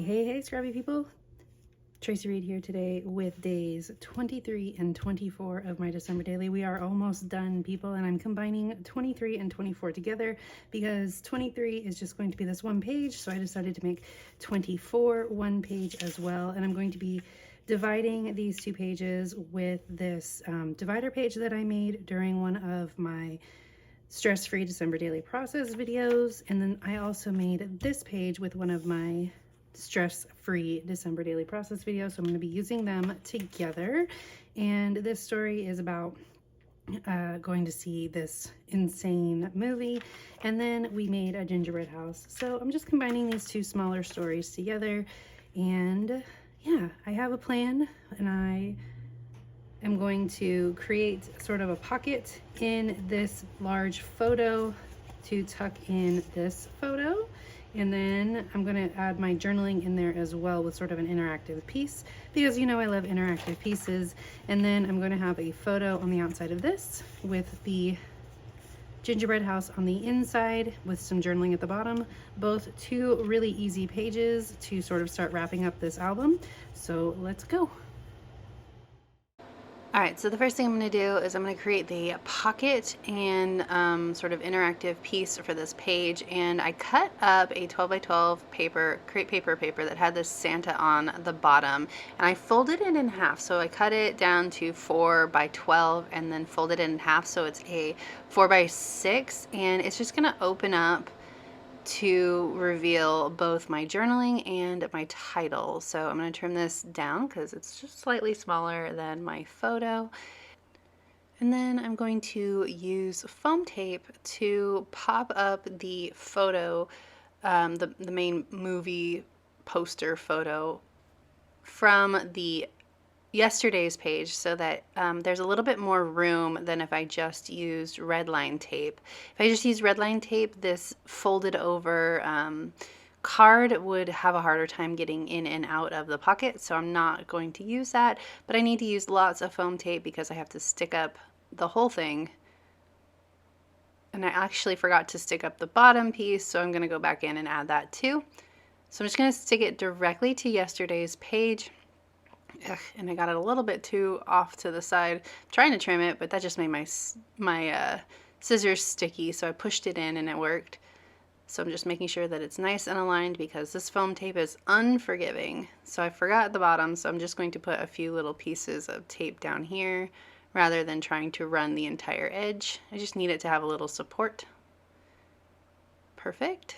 Hey, scrappy people. Tracy Reed here today with days 23 and 24 of my December daily. We are almost done, people, and I'm combining 23 and 24 together because 23 is just going to be this one page, so I decided to make 24 one page as well, and I'm going to be dividing these two pages with this divider page that I made during one of my stress-free December daily process videos, and then I also made this page with one of my stress-free December daily process videos, so I'm going to be using them together. And this story is about going to see this insane movie, and then we made a gingerbread house. So I'm just combining these two smaller stories together, and yeah, I have a plan, and I am going to create sort of a pocket in this large photo to tuck in this photo. And then I'm going to add my journaling in there as well with sort of an interactive piece because you know I love interactive pieces. And then I'm going to have a photo on the outside of this with the gingerbread house on the inside with some journaling at the bottom. Both two really easy pages to sort of start wrapping up this album. So let's go. All right, so the first thing I'm going to do is I'm going to create the pocket and sort of interactive piece for this page, and I cut up a 12 by 12 paper, crepe paper that had this Santa on the bottom, and I folded it in half. So I cut it down to 4 by 12 and then folded it in half so it's a 4 by 6, and it's just going to open up to reveal both my journaling and my title. So I'm going to trim this down because it's just slightly smaller than my photo. And then I'm going to use foam tape to pop up the photo, the main movie poster photo from the yesterday's page so that there's a little bit more room than if I just used red line tape. If I just used red line tape, this folded over card would have a harder time getting in and out of the pocket, so I'm not going to use that, but I need to use lots of foam tape because I have to stick up the whole thing. And I actually forgot to stick up the bottom piece, so I'm going to go back in and add that too. So I'm just going to stick it directly to yesterday's page. Ugh, and I got it a little bit too off to the side. I'm trying to trim it, but that just made my scissors sticky, so I pushed it in and it worked. So I'm just making sure that it's nice and aligned because this foam tape is unforgiving. So I forgot the bottom, so I'm just going to put a few little pieces of tape down here rather than trying to run the entire edge. I just need it to have a little support. Perfect.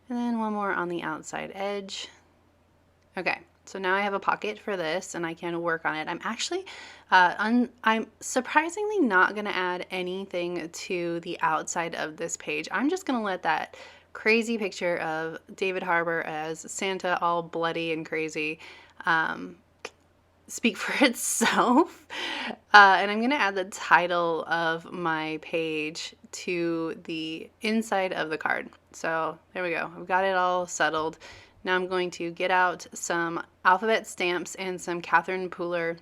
And then one more on the outside edge. Okay. So now I have a pocket for this and I can work on it. I'm actually, I'm surprisingly not going to add anything to the outside of this page. I'm just going to let that crazy picture of David Harbour as Santa all bloody and crazy speak for itself. And I'm going to add the title of my page to the inside of the card. So there we go. I've got it all settled. Now I'm going to get out some alphabet stamps and some Catherine Pooler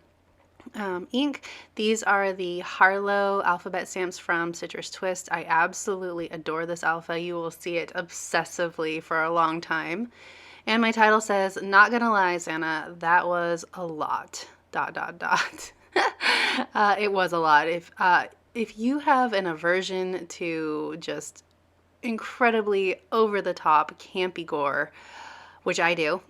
ink. These are the Harlow alphabet stamps from Citrus Twist. I absolutely adore this alpha. You will see it obsessively for a long time. And my title says, "Not gonna lie, Santa, that was a lot, ... It was a lot. If you have an aversion to just incredibly over-the-top campy gore, which I do,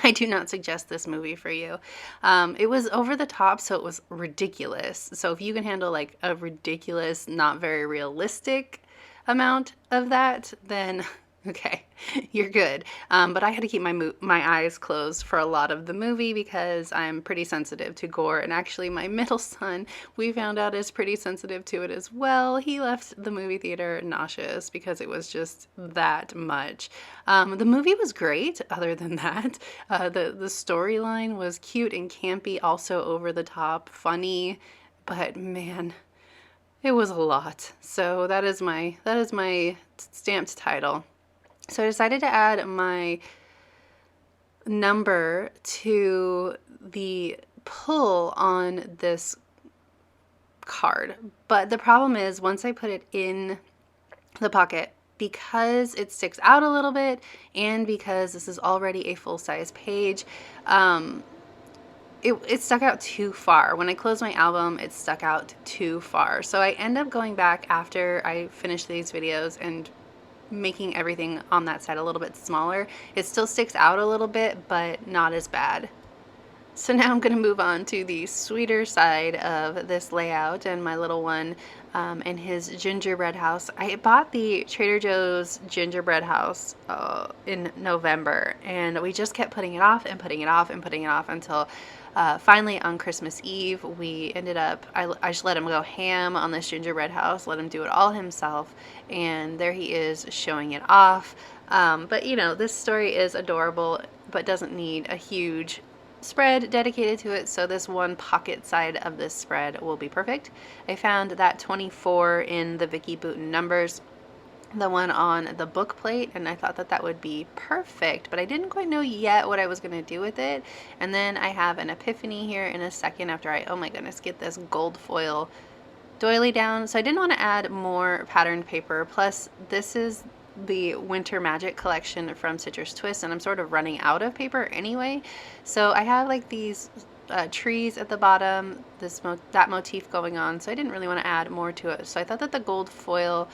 I do not suggest this movie for you. It was over the top, so it was ridiculous. So if you can handle like a ridiculous, not very realistic amount of that, then okay, you're good. But I had to keep my eyes closed for a lot of the movie because I'm pretty sensitive to gore. And actually my middle son, we found out, is pretty sensitive to it as well. He left the movie theater nauseous because it was just that much. The movie was great other than that. The storyline was cute and campy, also over the top, funny, but man, it was a lot. So that is my stamped title. So I decided to add my number to the pull on this card. But the problem is once I put it in the pocket, because it sticks out a little bit and because this is already a full-size page, it stuck out too far. When I closed my album, it stuck out too far. So I end up going back after I finish these videos and making everything on that side a little bit smaller. It still sticks out a little bit, but not as bad. So now I'm going to move on to the sweeter side of this layout and my little one in his gingerbread house. I bought the Trader Joe's gingerbread house in November, and we just kept putting it off and putting it off and putting it off until finally on Christmas Eve we ended up, I just let him go ham on this gingerbread house, let him do it all himself, and there he is showing it off. But you know, this story is adorable but doesn't need a huge spread dedicated to it, so this one pocket side of this spread will be perfect. I found that 24 in the Vicky Bouton numbers, the one on the book plate, and I thought that that would be perfect, but I didn't quite know yet what I was going to do with it. And then I have an epiphany here in a second after I, oh my goodness, get this gold foil doily down. So I didn't want to add more patterned paper, plus this is the Winter Magic collection from Citrus Twist, and I'm sort of running out of paper anyway. So I have like these trees at the bottom, that motif going on, so I didn't really want to add more to it. So I thought that the gold foil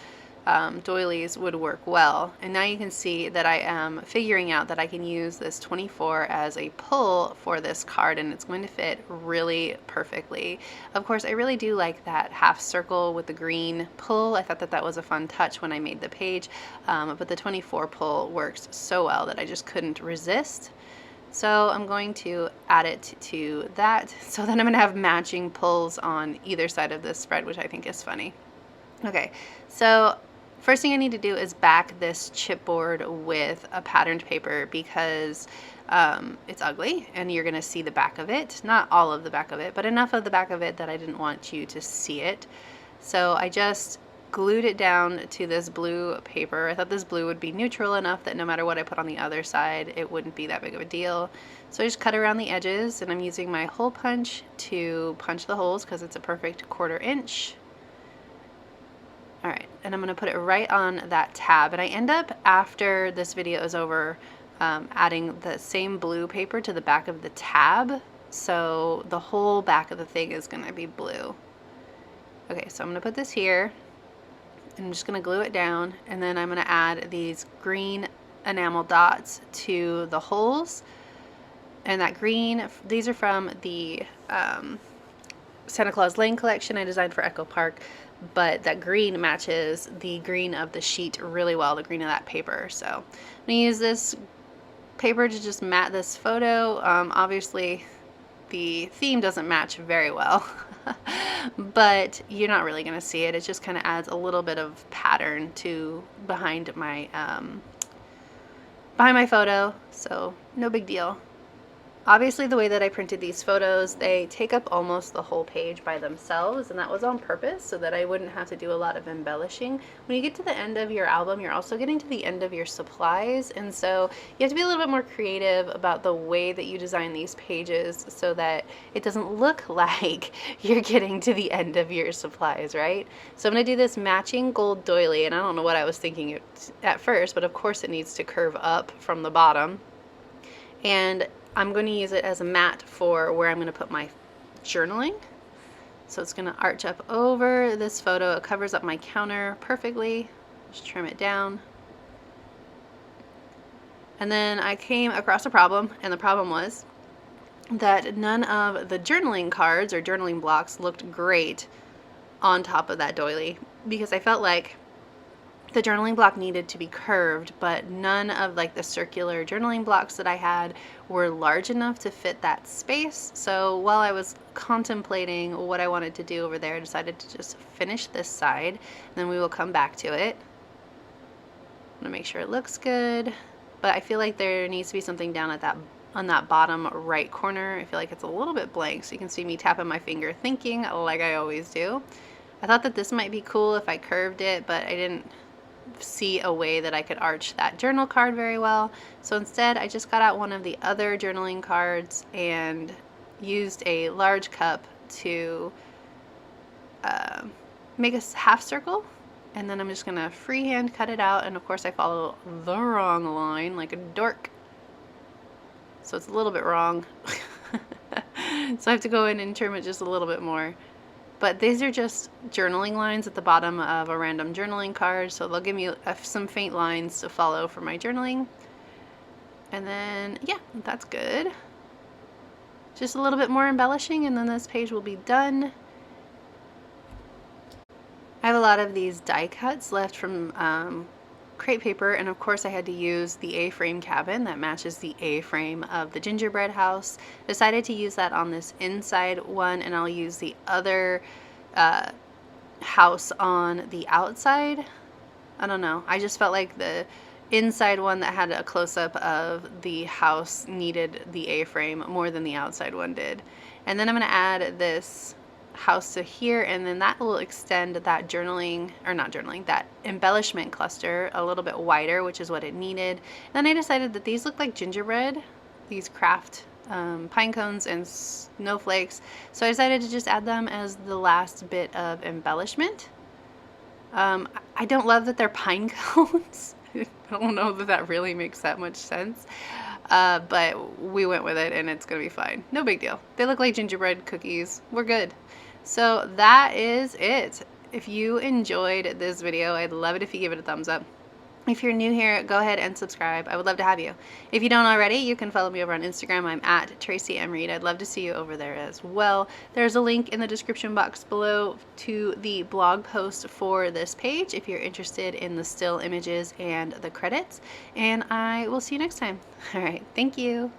doilies would work well. And now you can see that I am figuring out that I can use this 24 as a pull for this card, and it's going to fit really perfectly. Of course, I really do like that half circle with the green pull. I thought that that was a fun touch when I made the page, but the 24 pull works so well that I just couldn't resist. So I'm going to add it to that, so then I'm going to have matching pulls on either side of this spread, which I think is funny. Okay, so first thing I need to do is back this chipboard with a patterned paper because it's ugly and you're going to see the back of it. Not all of the back of it, but enough of the back of it that I didn't want you to see it. So I just glued it down to this blue paper. I thought this blue would be neutral enough that no matter what I put on the other side, it wouldn't be that big of a deal. So I just cut around the edges, and I'm using my hole punch to punch the holes because it's a perfect 1/4 inch. Alright, and I'm going to put it right on that tab, and I end up, after this video is over, adding the same blue paper to the back of the tab, so the whole back of the thing is going to be blue. Okay, so I'm going to put this here, and I'm just going to glue it down, and then I'm going to add these green enamel dots to the holes. And that green, these are from the Santa Claus Lane collection I designed for Echo Park, but that green matches the green of the sheet really well, the green of that paper. So I'm going to use this paper to just mat this photo. Obviously the theme doesn't match very well, but you're not really going to see it. It just kind of adds a little bit of pattern to behind my photo, so no big deal. Obviously, the way that I printed these photos, they take up almost the whole page by themselves, and that was on purpose so that I wouldn't have to do a lot of embellishing. When you get to the end of your album, you're also getting to the end of your supplies, and so you have to be a little bit more creative about the way that you design these pages so that it doesn't look like you're getting to the end of your supplies, right? So I'm going to do this matching gold doily, and I don't know what I was thinking at first, but of course it needs to curve up from the bottom. And I'm going to use it as a mat for where I'm going to put my journaling. So it's going to arch up over this photo. It covers up my counter perfectly. Just trim it down. And then I came across a problem, and the problem was that none of the journaling cards or journaling blocks looked great on top of that doily, because I felt like the journaling block needed to be curved, but none of like the circular journaling blocks that I had were large enough to fit that space. So while I was contemplating what I wanted to do over there, I decided to just finish this side, and then we will come back to it. I'm gonna make sure it looks good, but I feel like there needs to be something down at on that bottom right corner. I feel like it's a little bit blank, so you can see me tapping my finger thinking like I always do. I thought that this might be cool if I curved it, but I didn't see a way that I could arch that journal card very well. So instead I just got out one of the other journaling cards and used a large cup to make a half circle And then I'm just gonna freehand cut it out, and of course I follow the wrong line like a dork. So it's a little bit wrong. So I have to go in and trim it just a little bit more. But these are just journaling lines at the bottom of a random journaling card, so they'll give me some faint lines to follow for my journaling. And then, yeah, that's good. Just a little bit more embellishing, and then this page will be done. I have a lot of these die cuts left from crepe paper, and of course I had to use the A-frame cabin that matches the A-frame of the gingerbread house. Decided to use that on this inside one, and I'll use the other house on the outside. I don't know, I just felt like the inside one that had a close-up of the house needed the A-frame more than the outside one did. And then I'm going to add this house to here, and then that will extend that journaling, or not journaling, that embellishment cluster a little bit wider, which is what it needed. And then I decided that these look like gingerbread, these craft pine cones and snowflakes, so I decided to just add them as the last bit of embellishment. I don't love that they're pine cones. I don't know that that really makes that much sense, but we went with it and it's gonna be fine. No big deal. They look like gingerbread cookies. We're good. So that is it. If you enjoyed this video, I'd love it if you give it a thumbs up. If you're new here, go ahead and subscribe. I would love to have you. If you don't already, you can follow me over on Instagram. I'm at Tracy M. Reed. I'd love to see you over there as well. There's a link in the description box below to the blog post for this page if you're interested in the still images and the credits. And I will see you next time. All right. Thank you.